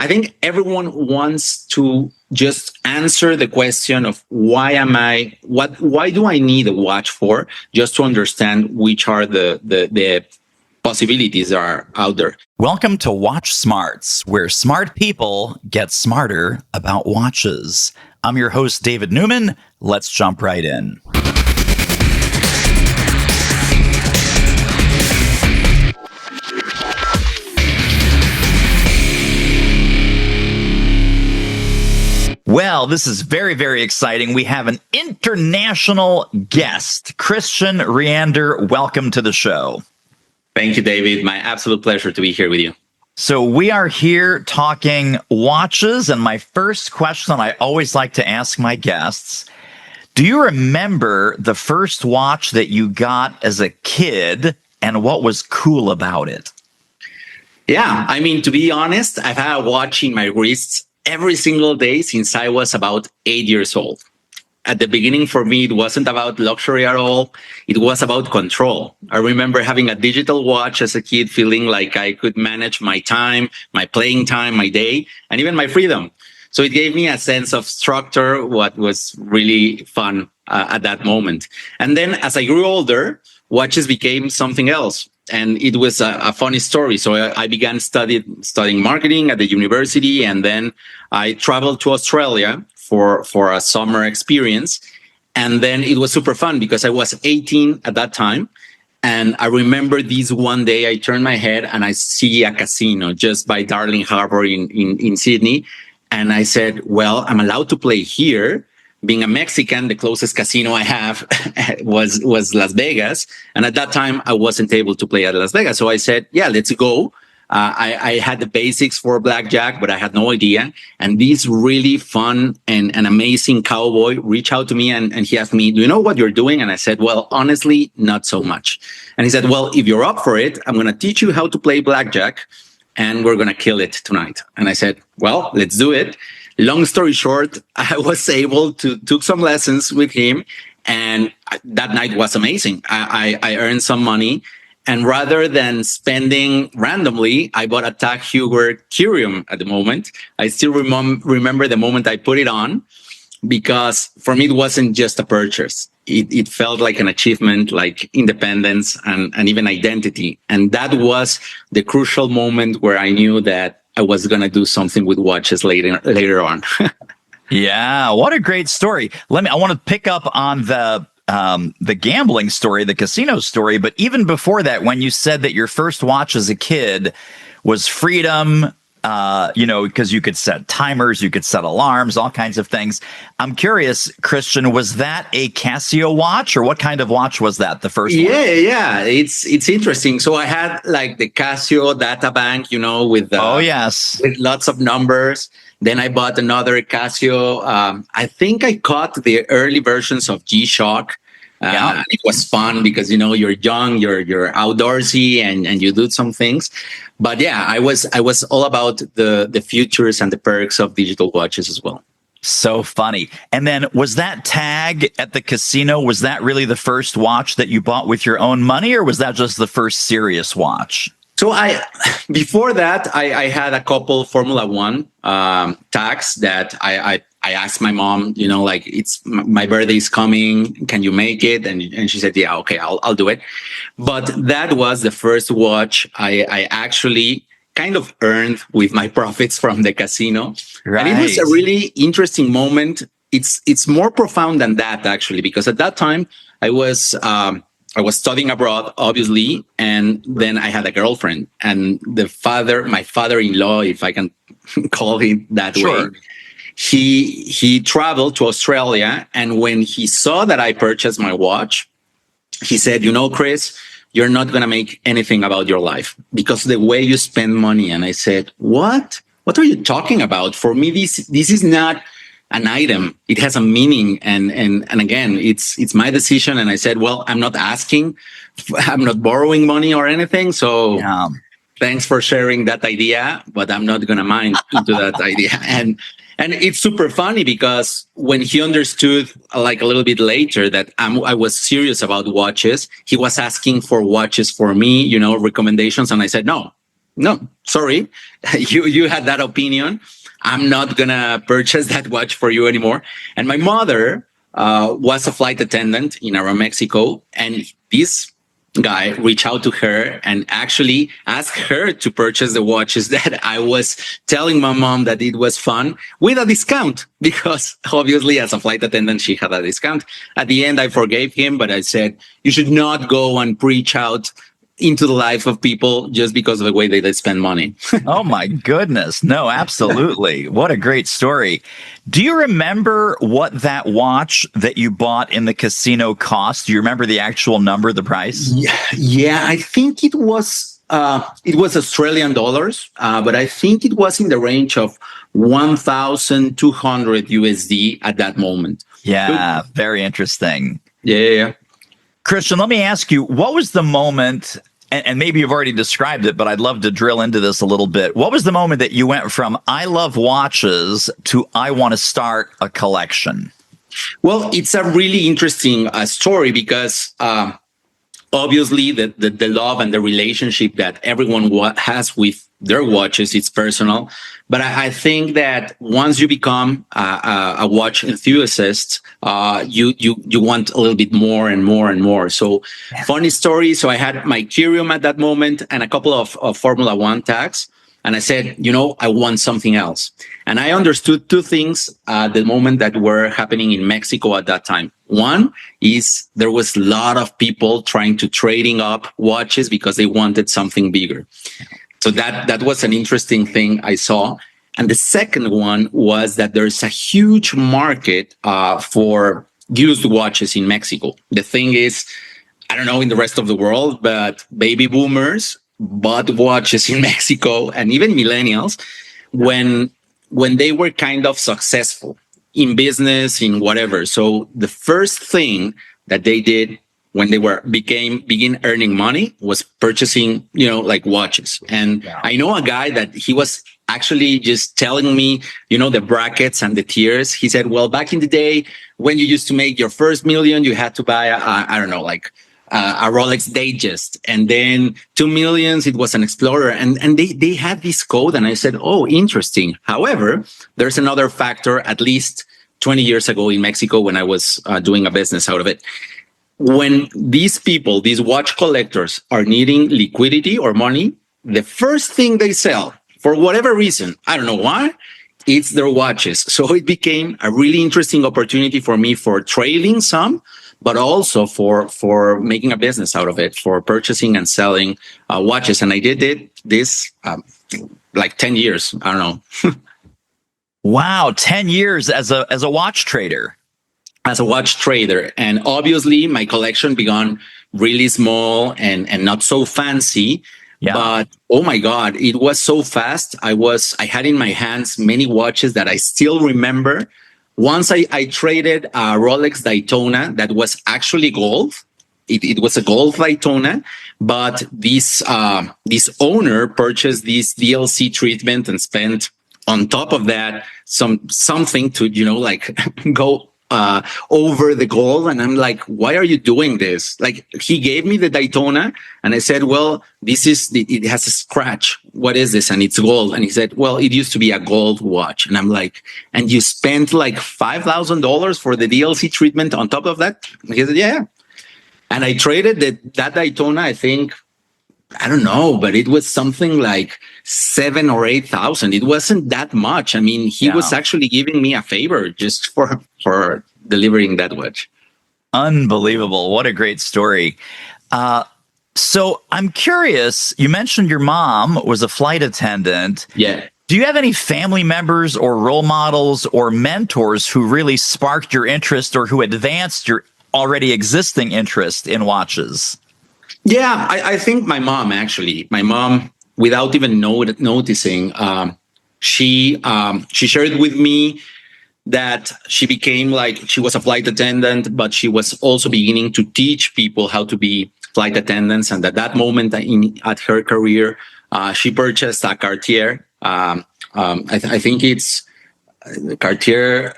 I think everyone wants to just answer the question of why do I need a watch for, just to understand which are the possibilities that are out there. Welcome to Watch Smarts, where smart people get smarter about watches. I'm your host, David Newman. Let's jump right in. Well, this is very, very exciting. We have an international guest, Christian Riander. Welcome to the show. Thank you, David. My absolute pleasure to be here with you. So we are here talking watches, and my first question I always like to ask my guests, do you remember the first watch that you got as a kid and what was cool about it? Yeah, I mean, to be honest, I've had a watch in my wrists every single day since I was about 8 years old. At the beginning, for me, it wasn't about luxury at all. It was about control. I remember having a digital watch as a kid, feeling like I could manage my time, my playing time, my day, and even my freedom. So it gave me a sense of structure, what was really fun at that moment. And then as I grew older, watches became something else. And it was a funny story. So I began studying marketing at the university, and then I traveled to Australia for a summer experience. And then it was super fun because I was 18 at that time. And I remember this one day I turned my head and I see a casino just by Darling Harbour in Sydney. And I said, well, I'm allowed to play here. Being a Mexican, the closest casino I have was Las Vegas. And at that time, I wasn't able to play at Las Vegas. So I said, yeah, let's go. I had the basics for Blackjack, but I had no idea. And this really fun and amazing cowboy reached out to me and he asked me, do you know what you're doing? And I said, well, honestly, not so much. And he said, well, if you're up for it, I'm going to teach you how to play Blackjack and we're going to kill it tonight. And I said, well, let's do it. Long story short, I was able to took some lessons with him, and that night was amazing. I earned some money, and rather than spending randomly, I bought a Tag Heuer Curium at the moment. I still remember the moment I put it on, because for me, it wasn't just a purchase. It felt like an achievement, like independence and even identity. And that was the crucial moment where I knew that I was going to do something with watches later on. Yeah, what a great story. I want to pick up on the gambling story, the casino story. But even before that, when you said that your first watch as a kid was freedom, because you could set timers, you could set alarms, all kinds of things. I'm curious, Christian, was that a Casio watch, or what kind of watch was that? The first one? Yeah. It's interesting. So I had like the Casio data bank, with with lots of numbers. Then I bought another Casio. I think I caught the early versions of G-Shock. It was fun because, you're young, you're outdoorsy and you do some things. But yeah, I was all about the futures and the perks of digital watches as well. So funny. And then was that Tag at the casino, was that really the first watch that you bought with your own money, or was that just the first serious watch? So before that, I had a couple Formula One tags that I asked my mom, it's my birthday is coming. Can you make it? And she said, yeah, okay, I'll do it. But that was the first watch I actually kind of earned with my profits from the casino. Right. And it was a really interesting moment. It's more profound than that, actually, because at that time I was studying abroad, obviously, and then I had a girlfriend, and my father-in-law, if I can call him that way, he traveled to Australia, and when he saw that I purchased my watch, he said, Chris, you're not going to make anything about your life because the way you spend money. And I said, what are you talking about? For me, this is not an item. It has a meaning. And again, it's my decision. And I said, well, I'm not borrowing money or anything. So thanks for sharing that idea, but I'm not going to mind into that idea. And it's super funny because when he understood, like a little bit later, that I was serious about watches, he was asking for watches for me, recommendations. And I said, no, no, sorry, you had that opinion. I'm not gonna purchase that watch for you anymore. And my mother was a flight attendant in Aeromexico, and this guy reached out to her and actually asked her to purchase the watches that I was telling my mom that it was fun with a discount, because obviously as a flight attendant, she had a discount. At the end, I forgave him, but I said, you should not go and preach out into the life of people just because of the way they spend money. Oh my goodness. No, absolutely. What a great story. Do you remember what that watch that you bought in the casino cost? Do you remember the actual number, the price? Yeah, I think it was Australian dollars, but I think it was in the range of 1,200 USD at that moment. Yeah, very interesting. Yeah. Christian, let me ask you, what was the moment, and maybe you've already described it, but I'd love to drill into this a little bit. What was the moment that you went from I love watches to I want to start a collection? Well, it's a really interesting story because obviously the love and the relationship that everyone has with their watches, it's personal. But I think that once you become a watch enthusiast, you want a little bit more and more and more. So funny story. So I had my Curium at that moment and a couple of Formula One tags. And I said, I want something else. And I understood two things at the moment that were happening in Mexico at that time. One is there was a lot of people trying to trading up watches because they wanted something bigger. So that was an interesting thing I saw. And the second one was that there's a huge market for used watches in Mexico. The thing is, I don't know in the rest of the world, but baby boomers bought watches in Mexico, and even millennials when they were kind of successful in business, in whatever. So the first thing that they did when they begin earning money was purchasing, like watches. And I know a guy that he was actually just telling me, the brackets and the tiers. He said, well, back in the day when you used to make your first million, you had to buy a Rolex Digest, and then 2 million, it was an Explorer, and they had this code, and I said, oh, interesting. However, there's another factor, at least 20 years ago in Mexico when I was doing a business out of it. When these people, these watch collectors are needing liquidity or money, the first thing they sell, for whatever reason, I don't know why, it's their watches. So it became a really interesting opportunity for me for trading some, but also for making a business out of it, for purchasing and selling watches. And I did this like 10 years. I don't know. Wow, 10 years as a watch trader. As a watch trader. And obviously my collection began really small and not so fancy. Yeah. But oh my God, it was so fast. I had in my hands many watches that I still remember. Once I traded a Rolex Daytona that was actually gold. It was a gold Daytona, but this owner purchased this DLC treatment and spent on top of that something to go over the gold. And I'm like, why are you doing this? Like, he gave me the Daytona and I said, well, it has a scratch. What is this? And it's gold. And he said, well, it used to be a gold watch. And I'm like, and you spent like $5,000 for the DLC treatment on top of that? And he said, yeah. And I traded that Daytona, I think, I don't know, but it was something like 7,000 or 8,000. It wasn't that much. I mean, he was actually giving me a favor just for delivering that watch. Unbelievable. What a great story. So I'm curious, you mentioned your mom was a flight attendant. Yeah. Do you have any family members or role models or mentors who really sparked your interest or who advanced your already existing interest in watches? Yeah, I think my mom, actually. My mom, without even noticing, she shared with me that she became she was a flight attendant, but she was also beginning to teach people how to be flight attendants. And at that moment at her career, she purchased a Cartier. I think it's Cartier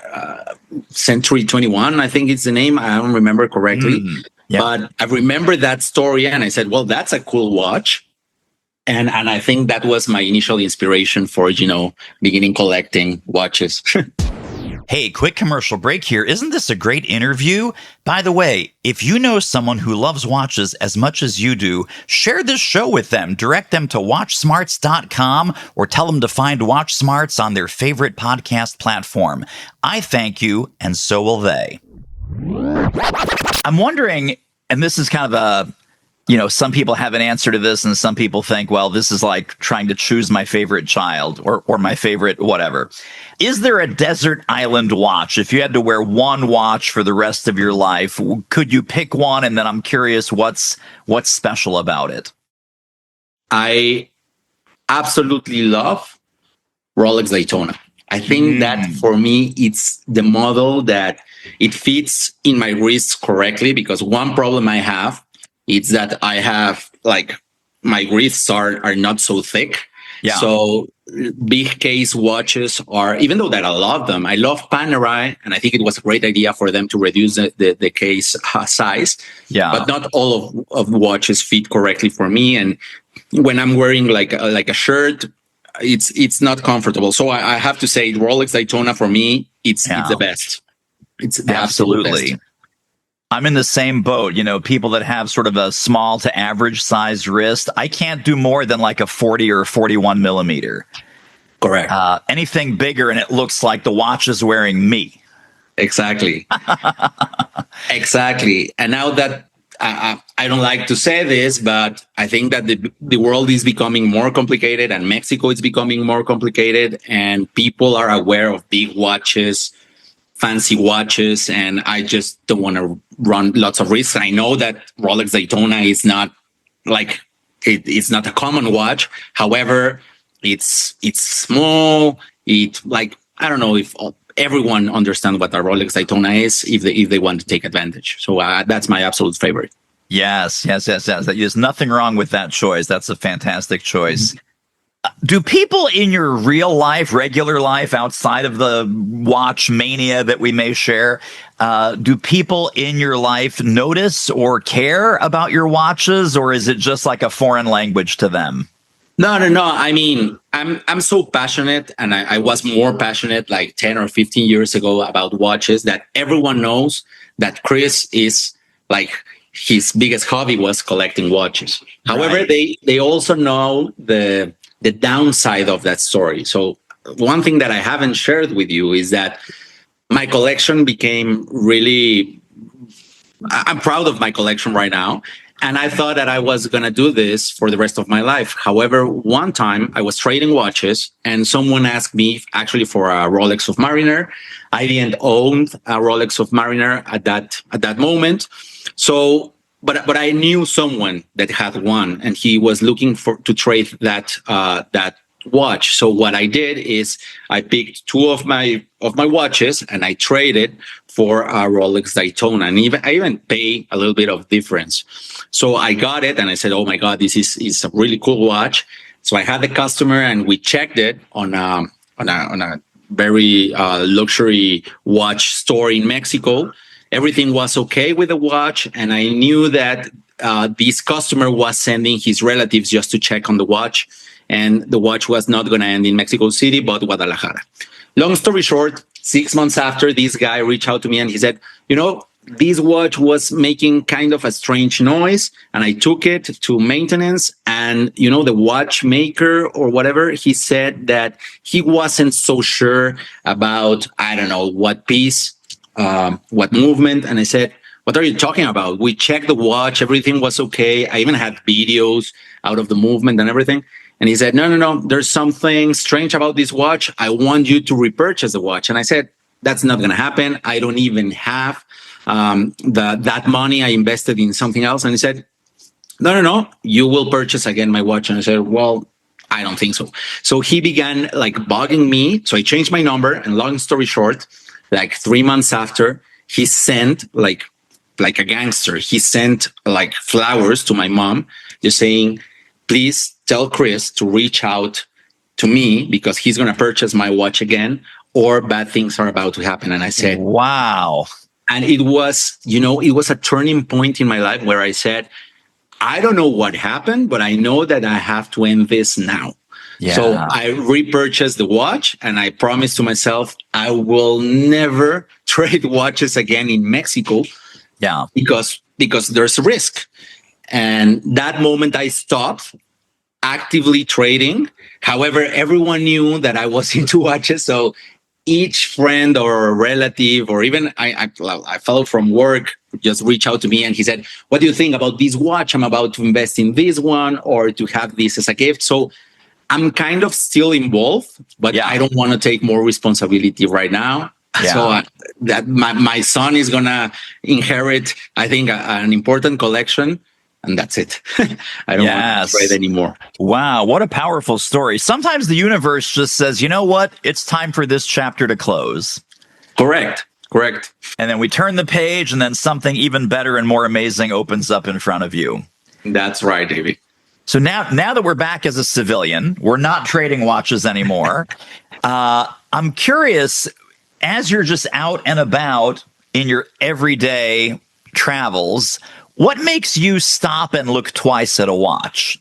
Century 21, I think it's the name. I don't remember correctly. But I remember that story and I said, well, that's a cool watch. And I think that was my initial inspiration for, beginning collecting watches. Hey, quick commercial break here. Isn't this a great interview? By the way, if you know someone who loves watches as much as you do, share this show with them. Direct them to watchsmarts.com or tell them to find Watch Smarts on their favorite podcast platform. I thank you, and so will they. I'm wondering, and this is kind of a, some people have an answer to this, and some people think, well, this is like trying to choose my favorite child or my favorite whatever. Is there a desert island watch? If you had to wear one watch for the rest of your life, could you pick one? And then I'm curious, what's special about it? I absolutely love Rolex Daytona. I think that for me, it's the model that it fits in my wrists correctly, because one problem I have is that I have my wrists are not so thick. Yeah. So big case watches are, even though that I love them, I love Panerai, and I think it was a great idea for them to reduce the case size. Yeah. But not all of the watches fit correctly for me. And when I'm wearing like a shirt, it's not comfortable. So I have to say Rolex Daytona for me, it's the best. It's the absolute best. I'm in the same boat. People that have sort of a small to average sized wrist, I can't do more than like a 40 or 41 millimeter. Correct. Anything bigger and it looks like the watch is wearing me. Exactly. Exactly. And now that I don't like to say this, but I think that the world is becoming more complicated, and Mexico is becoming more complicated, and people are aware of big watches, fancy watches, and I just don't want to run lots of risks. I know that Rolex Daytona is not it's not a common watch. However, it's small. I don't know if everyone understands what a Rolex Daytona is if they want to take advantage. So that's my absolute favorite. Yes. There's nothing wrong with that choice. That's a fantastic choice. Do people in your real life, regular life, outside of the watch mania that we may share, do people in your life notice or care about your watches, or is it just like a foreign language to them? No. I mean, I'm so passionate, and I was more passionate like 10 or 15 years ago about watches, that everyone knows that Chris is his biggest hobby was collecting watches. Right. However, they also know the downside of that story. So one thing that I haven't shared with you is that my collection became really, I'm proud of my collection right now. And I thought that I was going to do this for the rest of my life. However, one time I was trading watches and someone asked me actually for a Rolex of Mariner. I didn't own a Rolex of Mariner at that moment. So, but I knew someone that had one, and he was looking to trade that watch. So what I did is I picked two of my watches and I traded for a Rolex Daytona, and I even pay a little bit of difference. So I got it and I said, "Oh my God, this is a really cool watch." So I had the customer and we checked it on a very luxury watch store in Mexico. Everything was okay with the watch, and I knew that this customer was sending his relatives just to check on the watch, and the watch was not going to end in Mexico City, but Guadalajara. Long story short, 6 months after, this guy reached out to me and he said, this watch was making kind of a strange noise, and I took it to maintenance, and the watchmaker or whatever, he said that he wasn't so sure about, I don't know what piece, what movement. And I said, "What are you talking about? We checked the watch, everything was okay. I even had videos out of the movement and everything." And he said, no, there's something strange about this watch. I want you to repurchase the watch. And I said, "That's not going to happen. I don't even have that money. I invested in something else." And he said, no, you will purchase again my watch. And I said, "Well, I don't think so." So he began bugging me. So I changed my number, and long story short, 3 months after, he sent like a gangster. He sent flowers to my mom, just saying, "Please tell Chris to reach out to me because he's going to purchase my watch again, or bad things are about to happen." And I said, "Wow." And it was a turning point in my life where I said, I don't know what happened, but I know that I have to end this now. Yeah. So I repurchased the watch and I promised to myself I will never trade watches again in Mexico. Yeah. Because there's risk. And that moment I stopped actively trading. However, everyone knew that I was into watches. So each friend or relative, or even I followed from work, just reach out to me and he said, what do you think about this watch? I'm about to invest in this one or to have this as a gift. So I'm kind of still involved, but I don't want to take more responsibility right now. Yeah. So that my son is going to inherit, I think, an important collection. And that's it. I don't want to trade anymore. Wow, what a powerful story. Sometimes the universe just says, you know what? It's time for this chapter to close. Correct. And then we turn the page and then something even better and more amazing opens up in front of you. That's right, David. So now that we're back as a civilian, we're not trading watches anymore. I'm curious, as you're just out and about in your everyday travels, what makes you stop and look twice at a watch?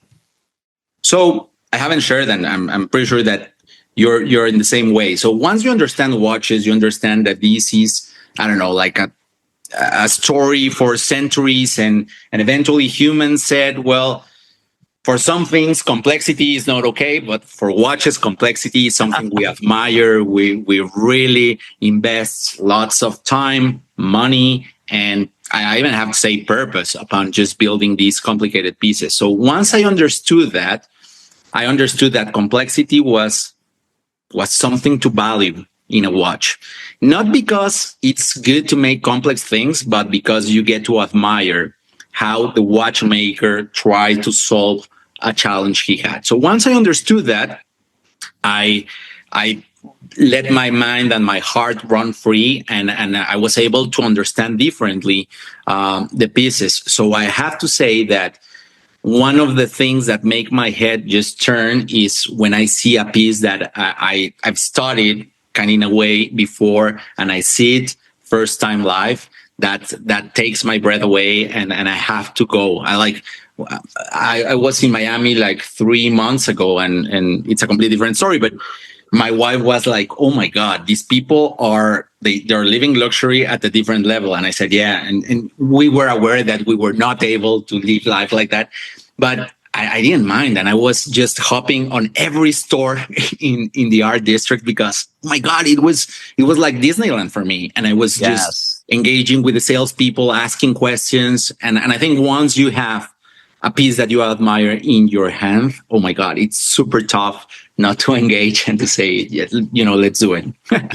So I haven't shared, and I'm pretty sure that you're in the same way. So once you understand watches, you understand that this is, I don't know, like a story for centuries, and eventually humans said, well, for some things, complexity is not okay, but for watches, complexity is something we admire. We really invest lots of time, money, and I even have to say purpose upon just building these complicated pieces. So once I understood that complexity was something to value in a watch. Not because it's good to make complex things, but because you get to admire how the watchmaker tried to solve a challenge he had. So once I understood that, I let my mind and my heart run free, and I was able to understand differently the pieces. So I have to say that one of the things that make my head just turn is when I see a piece that I've studied kind of in a way before, and I see it first time live. That takes my breath away, and I have to go. I was in Miami like 3 months ago, and it's a completely different story, but my wife was like, oh my God, these people they're living luxury at a different level. And I said, yeah. And we were aware that we were not able to live life like that, but I didn't mind. And I was just hopping on every store in the art district because, oh my God, it was like Disneyland for me. And I was just engaging with the salespeople, asking questions. And I think once you have a piece that you admire in your hand, oh my God, it's super tough not to engage and to say, let's do it.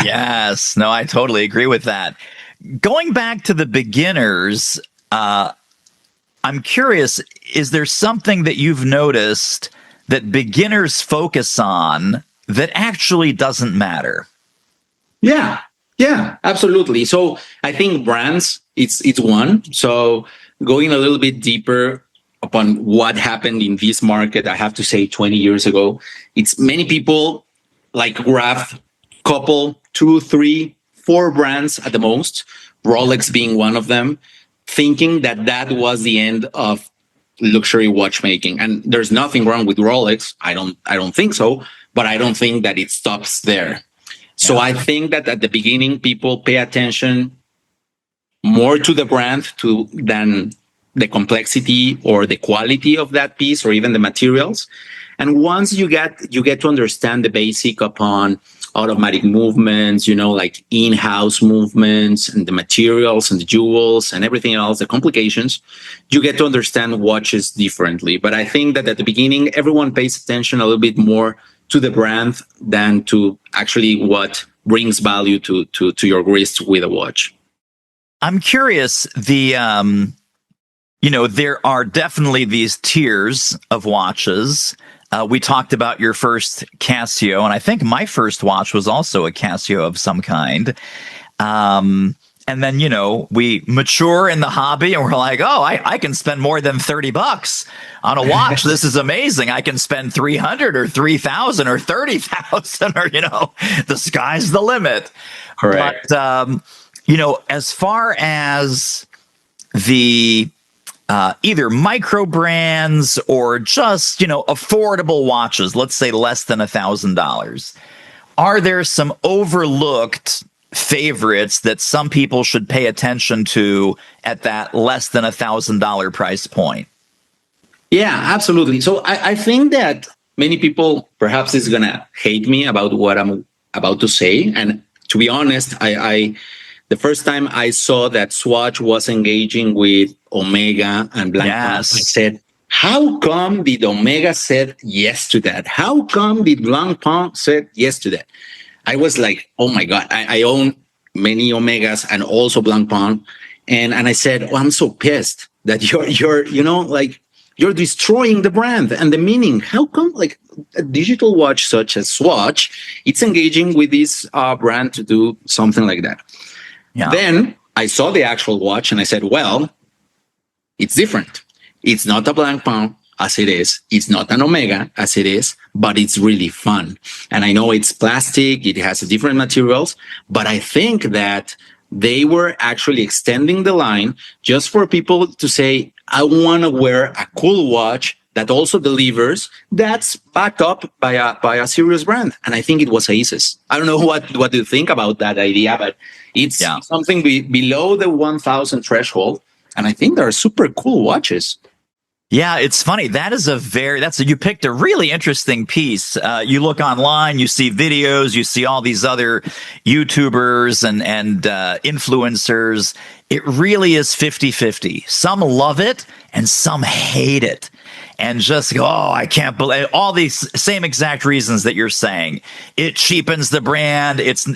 Yes. No, I totally agree with that. Going back to the beginners, I'm curious, is there something that you've noticed that beginners focus on that actually doesn't matter? Yeah, absolutely. So I think brands, it's one. So going a little bit deeper upon what happened in this market, I have to say 20 years ago, it's many people like grab couple, 2, 3, 4 brands at the most, Rolex being one of them, thinking that was the end of luxury watchmaking. And there's nothing wrong with Rolex. I don't think so, but I don't think that it stops there. So I think that at the beginning, people pay attention more to the brand than the complexity or the quality of that piece or even the materials. And once you get to understand the basic upon automatic movements, like in-house movements and the materials and the jewels and everything else, the complications, you get to understand watches differently. But I think that at the beginning, everyone pays attention a little bit more to the brand than to actually what brings value to your wrist with a watch. I'm curious, there are definitely these tiers of watches. We talked about your first Casio, and I think my first watch was also a Casio of some kind. And then, we mature in the hobby and we're like, oh, I can spend more than $30 on a watch. This is amazing. I can spend 300 or 3,000 or 30,000 or, the sky's the limit. Correct. But, as far as the either micro brands or just, affordable watches, let's say less than $1,000. Are there some overlooked favorites that some people should pay attention to at that less than $1,000 price point? Yeah, absolutely. So I think that many people perhaps is gonna hate me about what I'm about to say. And to be honest, I the first time I saw that Swatch was engaging with Omega and Blancpain, I said, how come did Omega said yes to that? How come did Blancpain said yes to that? I was like, oh my God, I own many Omegas and also Blancpain. And I said, oh, I'm so pissed that you're destroying the brand and the meaning. How come like a digital watch such as Swatch, it's engaging with this brand to do something like that? Yeah. Then I saw the actual watch and I said, well, it's different. It's not a Blancpain as it is. It's not an Omega as it is, but it's really fun. And I know it's plastic. It has different materials, but I think that they were actually extending the line just for people to say, I want to wear a cool watch that also delivers, that's backed up by a serious brand. And I think it was Aces. I don't know what you think about that idea, but it's something below the 1,000 threshold. And I think they're super cool watches. Yeah, it's funny. You picked a really interesting piece. You look online, you see videos, you see all these other YouTubers and influencers. It really is 50-50. Some love it and some hate it. And just go, oh, I can't believe all these same exact reasons that you're saying. It cheapens the brand. It's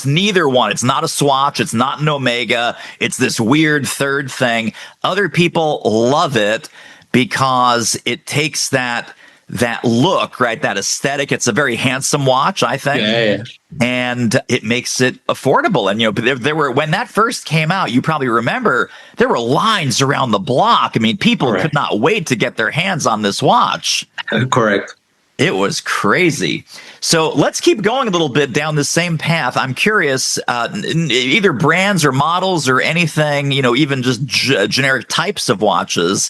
neither one. It's not a Swatch. It's not an Omega. It's this weird third thing. Other people love it because it takes that look, right? That aesthetic. It's a very handsome watch, I think. Yeah. And it makes it affordable. And, there were, when that first came out, you probably remember there were lines around the block. I mean, people could not wait to get their hands on this watch. Correct. It was crazy. So let's keep going a little bit down the same path. I'm curious, either brands or models or anything, even just generic types of watches.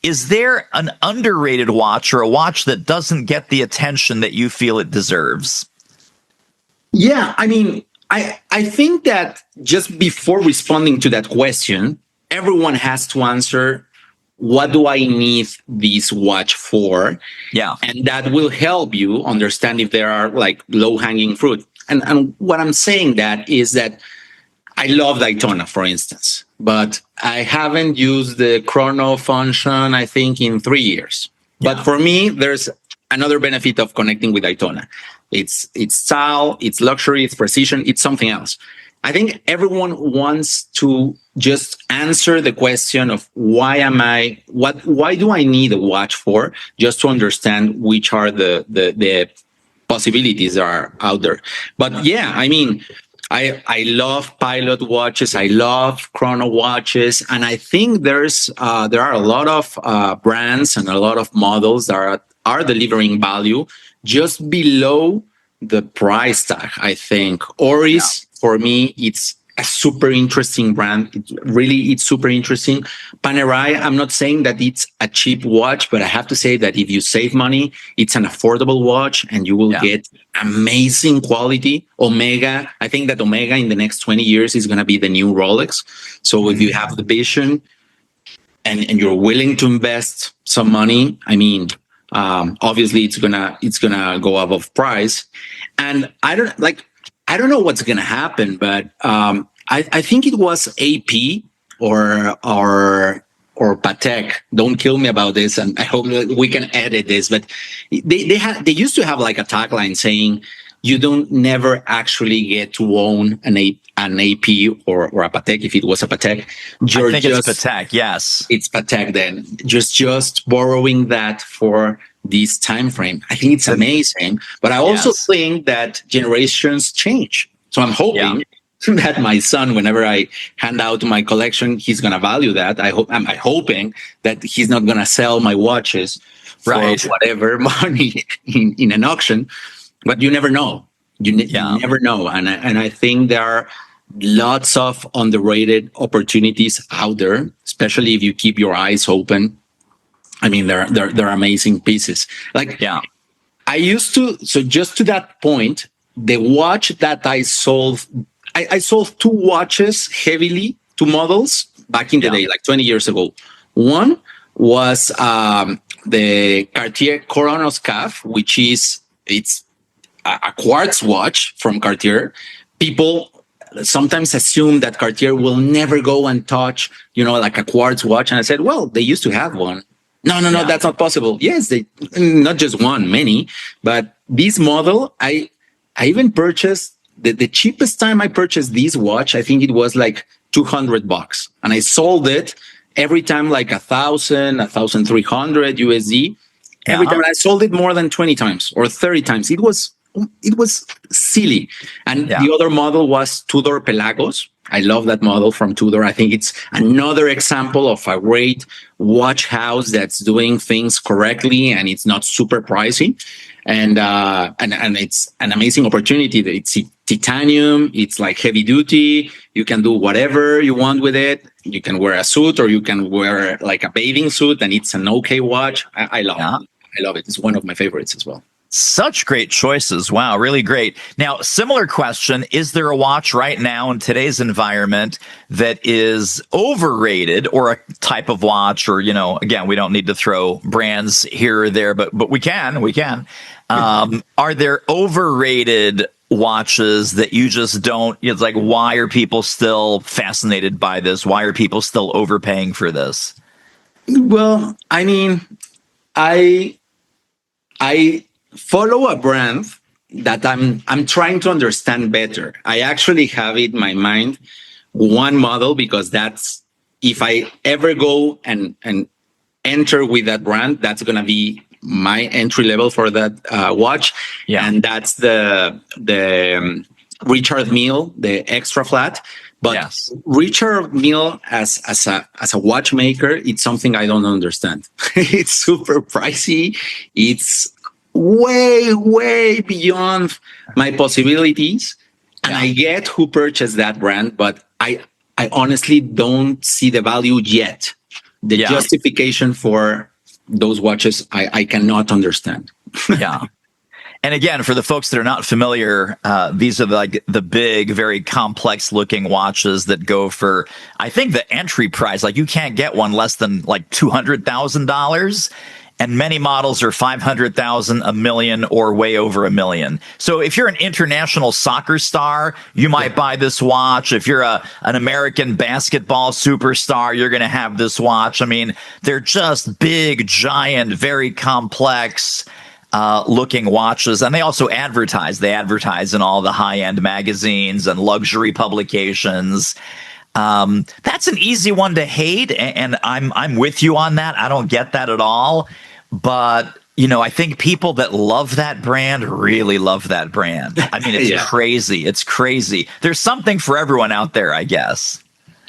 Is there an underrated watch or a watch that doesn't get the attention that you feel it deserves? Yeah, I mean, I think that just before responding to that question, everyone has to answer, what do I need this watch for? Yeah. And that will help you understand if there are like low-hanging fruit. And what I'm saying that is that I love Daytona, for instance, but I haven't used the chrono function, I think, in 3 years. Yeah. But for me, there's another benefit of connecting with Daytona. It's style, it's luxury, it's precision, it's something else. I think everyone wants to just answer the question of why do I need a watch for, just to understand which are the possibilities that are out there. But yeah, I mean, I love Pilot watches. I love chrono watches. And I think there are a lot of brands and a lot of models that are delivering value just below the price tag, I think. Oris, for me, it's a super interesting brand. It's super interesting. Panerai, I'm not saying that it's a cheap watch, but I have to say that if you save money, it's an affordable watch and you will get amazing quality. Omega, I think that Omega in the next 20 years is going to be the new Rolex. So if you have the vision and you're willing to invest some money, I mean, obviously it's gonna go above price. And I don't know what's going to happen, but I think it was AP or Patek. Don't kill me about this, and I hope that we can edit this. But they used to have like a tagline saying, "You don't never actually get to own an AP or a Patek." If it was a Patek, I think it's Patek. Yes, it's Patek. Then just borrowing that for this time frame. I think it's amazing, but I also think that generations change. So I'm hoping that my son, whenever I hand out my collection, he's going to value that. I'm hoping that he's not going to sell my watches for whatever money in an auction. But you never know. You never know. And I think there are lots of underrated opportunities out there, especially if you keep your eyes open. I mean, they're amazing pieces. Like, Yeah. I used to, so just to that point, the watch that I sold, I sold two watches heavily, two models back in the day, like 20 years ago. One was the Cartier Coronos Caf, which it's a quartz watch from Cartier. People sometimes assume that Cartier will never go and touch, like a quartz watch. And I said, well, they used to have one. No, that's not possible. Yes, they not just one, many, but this model, I even purchased the cheapest time I purchased this watch. I think it was like $200, and I sold it every time like 1,300 USD. Every time I sold it more than 20 times or 30 times. It was silly. And the other model was Tudor Pelagos. I love that model from Tudor. I think it's another example of a great watch house that's doing things correctly and it's not super pricey. And it's an amazing opportunity. It's titanium. It's like heavy duty. You can do whatever you want with it. You can wear a suit or you can wear like a bathing suit, and it's an okay watch. I love it. I love it. It's one of my favorites as well. Such great choices. Wow, really great. Now, similar question. Is there a watch right now in today's environment that is overrated, or a type of watch, or, again, we don't need to throw brands here or there, but we can. Are there overrated watches that you just don't, it's like, why are people still fascinated by this? Why are people still overpaying for this? Well, I mean, I follow a brand that I'm trying to understand better. I actually have it in my mind one model, because that's, if I ever go and enter with that brand, that's going to be my entry level for that watch. And that's the Richard Mille, the extra flat. But Richard Mille as a watchmaker, it's something I don't understand. It's super pricey. It's way beyond my possibilities. And I get who purchased that brand, but I honestly don't see the value yet. The justification for those watches, I cannot understand. And again, for the folks that are not familiar, these are like the big, very complex looking watches that go for, I think the entry price, like you can't get one less than like $200,000. And many models are 500,000, a million, or way over a million. So if you're an international soccer star, you might buy this watch. If you're an American basketball superstar, you're going to have this watch. I mean, they're just big, giant, very complex looking watches. And they also advertise. They advertise in all the high-end magazines and luxury publications. That's an easy one to hate, and I'm with you on that. I don't get that at all. But, I think people that love that brand really love that brand. I mean, it's crazy. It's crazy. There's something for everyone out there, I guess.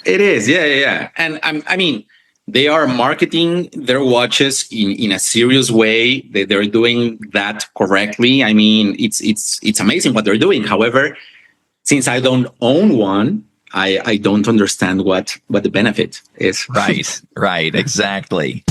It is. Yeah. And I mean, they are marketing their watches in a serious way. They're doing that correctly. I mean, it's amazing what they're doing. However, since I don't own one, I don't understand what the benefit is. Right, exactly.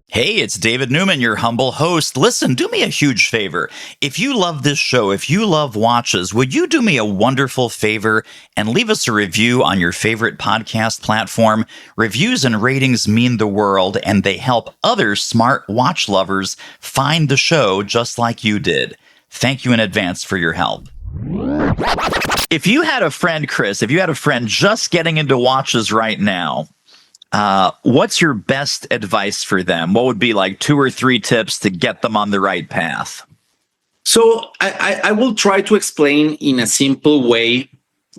Hey, it's David Newman, your humble host. Listen, do me a huge favor. If you love this show, if you love watches, would you do me a wonderful favor and leave us a review on your favorite podcast platform? Reviews and ratings mean the world, and they help other smart watch lovers find the show just like you did. Thank you in advance for your help. If you had a friend, Chris, just getting into watches right now, what's your best advice for them? What would be like 2 or 3 tips to get them on the right path? So I will try to explain in a simple way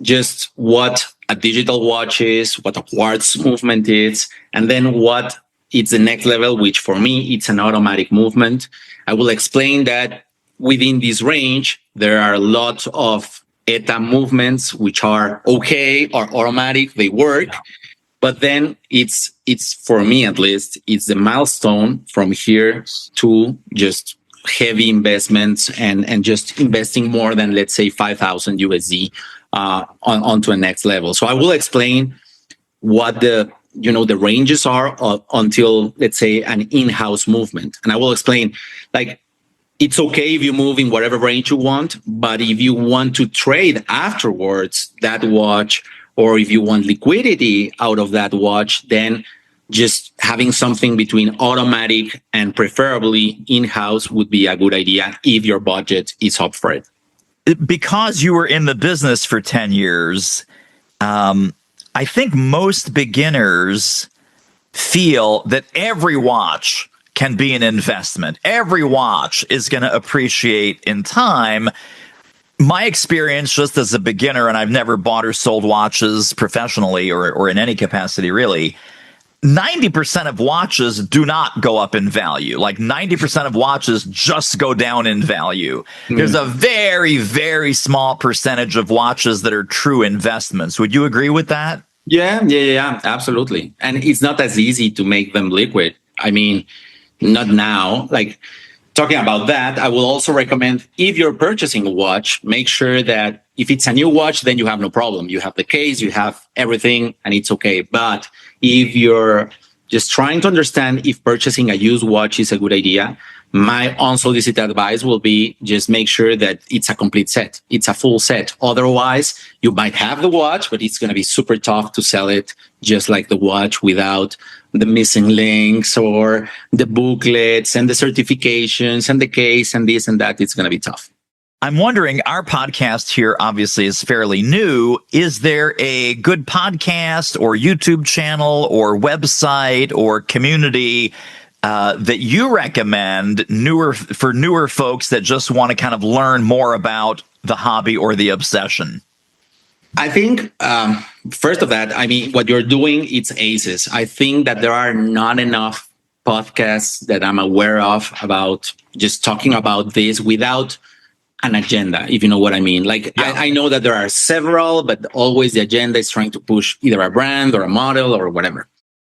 just what a digital watch is, what a quartz movement is, and then what it's the next level, which for me, it's an automatic movement. I will explain that within this range, there are lots of ETA movements, which are okay or automatic, they work. But then it's for me, at least, it's the milestone from here to just heavy investments and just investing more than, let's say, 5,000 USD onto a next level. So I will explain what the ranges are until, let's say, an in-house movement. And I will explain, like, it's okay if you move in whatever range you want, but if you want to trade afterwards that watch, or if you want liquidity out of that watch, then just having something between automatic and preferably in-house would be a good idea if your budget is up for it. Because you were in the business for 10 years, I think most beginners feel that every watch can be an investment. Every watch is going to appreciate in time. My experience just as a beginner, and I've never bought or sold watches professionally or in any capacity really, 90% of watches do not go up in value. Like 90% of watches just go down in value. There's a very, very small percentage of watches that are true investments. Would you agree with that? Yeah, absolutely. And it's not as easy to make them liquid. I mean, not now. Like, talking about that, I will also recommend, if you're purchasing a watch, make sure that if it's a new watch, then you have no problem. You have the case, you have everything, and it's okay. But if you're just trying to understand if purchasing a used watch is a good idea, my unsolicited advice will be just make sure that it's a complete set. It's a full set. Otherwise, you might have the watch, but it's going to be super tough to sell it just like the watch without the missing links or the booklets and the certifications and the case and this and that. It's going to be tough. I'm wondering, our podcast here obviously is fairly new. Is there a good podcast or YouTube channel or website or community that you recommend for newer folks that just want to kind of learn more about the hobby or the obsession? I think, first of that, I mean, what you're doing, it's aces. I think that there are not enough podcasts that I'm aware of about just talking about this without an agenda, if you know what I mean. Like, yeah. I know that there are several, but always the agenda is trying to push either a brand or a model or whatever.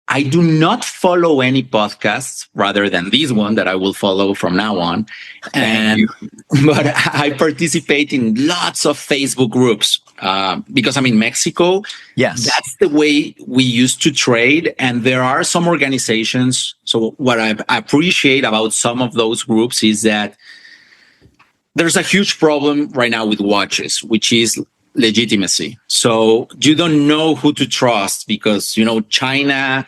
I do not follow any podcasts rather than this one that I will follow from now on. But I participate in lots of Facebook groups because I'm in Mexico. Yes. That's the way we used to trade. And there are some organizations. So what I appreciate about some of those groups is that there's a huge problem right now with watches, which is legitimacy. So you don't know who to trust because, China,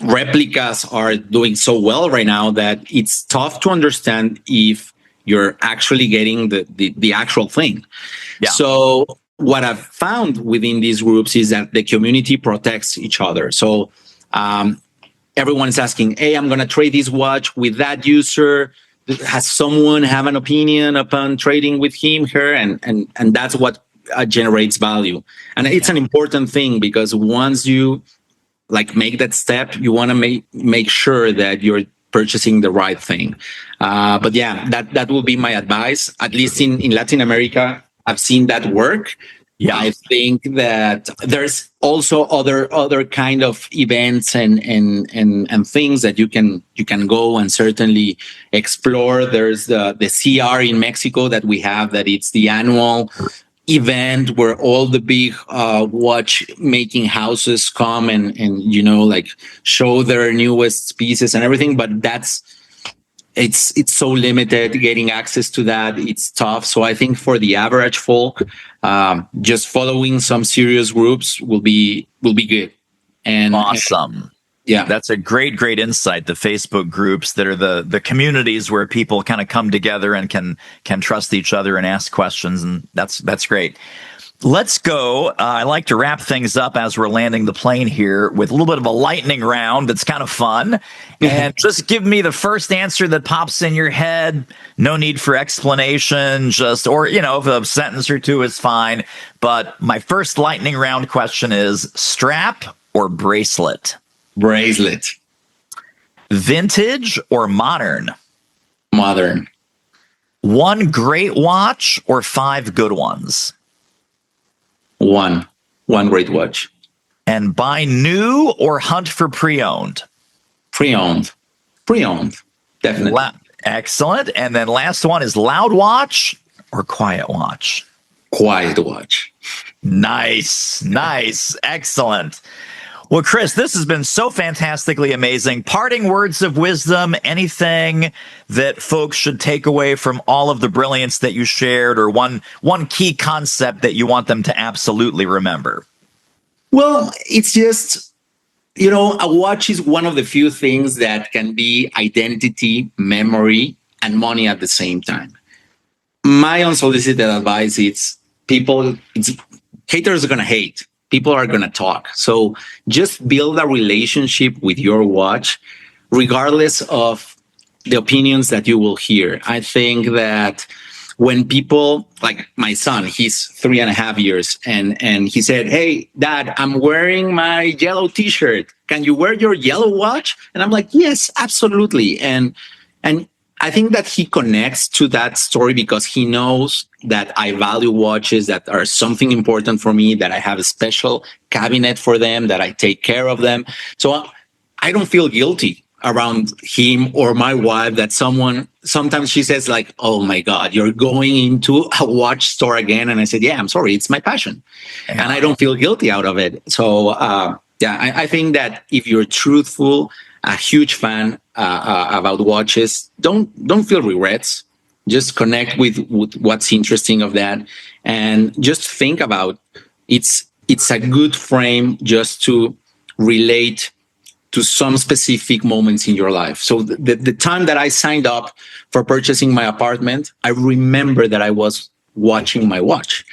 replicas are doing so well right now that it's tough to understand if you're actually getting the actual thing. Yeah. So what I've found within these groups is that the community protects each other. So everyone's asking, hey, I'm going to trade this watch with that user. Has someone have an opinion upon trading with him, her? And that's what generates value. And it's an important thing because once you make that step, you want to make sure that you're purchasing the right thing. But yeah, that will be my advice. At least in Latin America, I've seen that work. Yeah, I think that there's also other kind of events and things that you can go and certainly explore. There's the CR in Mexico that we have, that it's the annual event where all the big watch making houses come and show their newest pieces and everything. But it's so limited. Getting access to that, it's tough. So I think for the average folk, just following some serious groups will be good. And awesome. Yeah, that's a great insight. The Facebook groups that are the communities where people kind of come together and can trust each other and ask questions, and that's great. Let's go. I like to wrap things up as we're landing the plane here with a little bit of a lightning round that's kind of fun. And just give me the first answer that pops in your head. No need for explanation, if a sentence or two is fine. But my first lightning round question is strap or bracelet? Bracelet. Vintage or modern? Modern. One great watch or 5 good ones? One great watch. And buy new or hunt for pre-owned? Pre-owned. definitely. Excellent. And then last one is loud watch or quiet watch? Quiet watch. Nice. Excellent. Well, Chris, this has been so fantastically amazing. Parting words of wisdom, anything that folks should take away from all of the brilliance that you shared, or one key concept that you want them to absolutely remember? Well, it's just, a watch is one of the few things that can be identity, memory, and money at the same time. My unsolicited advice is haters are going to hate. People are going to talk. So just build a relationship with your watch, regardless of the opinions that you will hear. I think that when people, like my son, he's 3.5 years, and he said, "Hey, Dad, I'm wearing my yellow T-shirt. Can you wear your yellow watch?" And I'm like, "Yes, absolutely." And I think that he connects to that story because he knows that I value watches, that are something important for me, that I have a special cabinet for them, that I take care of them. So I don't feel guilty around him or my wife that sometimes she says like, "Oh my God, you're going into a watch store again." And I said, "Yeah, I'm sorry. It's my passion." Yeah. And I don't feel guilty out of it. So I think that if you're truthful, a huge fan about watches, don't feel regrets. Just connect with what's interesting of that, and just think about it's a good frame just to relate to some specific moments in your life. So the time that I signed up for purchasing my apartment, I remember that I was watching my watch.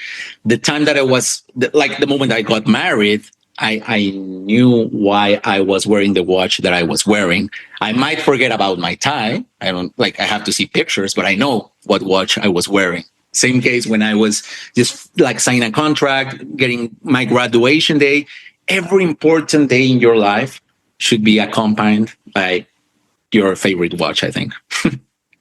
The time that the moment I got married, I knew why I was wearing the watch that I was wearing. I might forget about my tie. I have to see pictures, but I know what watch I was wearing. Same case when I was just signing a contract, getting my graduation day. Every important day in your life should be accompanied by your favorite watch, I think.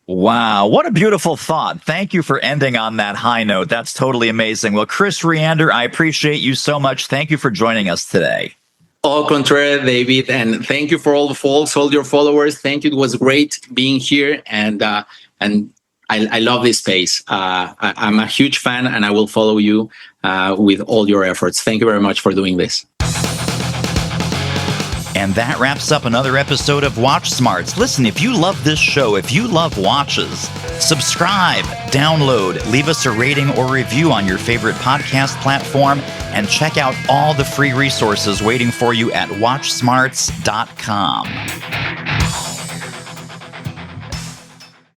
Wow, what a beautiful thought. Thank you for ending on that high note. That's totally amazing. Well, Chris Riander, I appreciate you so much. Thank you for joining us today. Au contraire, David, and thank you for all the folks, all your followers. Thank you. It was great being here, and I love this space. I'm a huge fan, and I will follow you with all your efforts. Thank you very much for doing this. And that wraps up another episode of Watch Smarts. Listen, if you love this show, if you love watches, subscribe, download, leave us a rating or review on your favorite podcast platform, and check out all the free resources waiting for you at watchsmarts.com.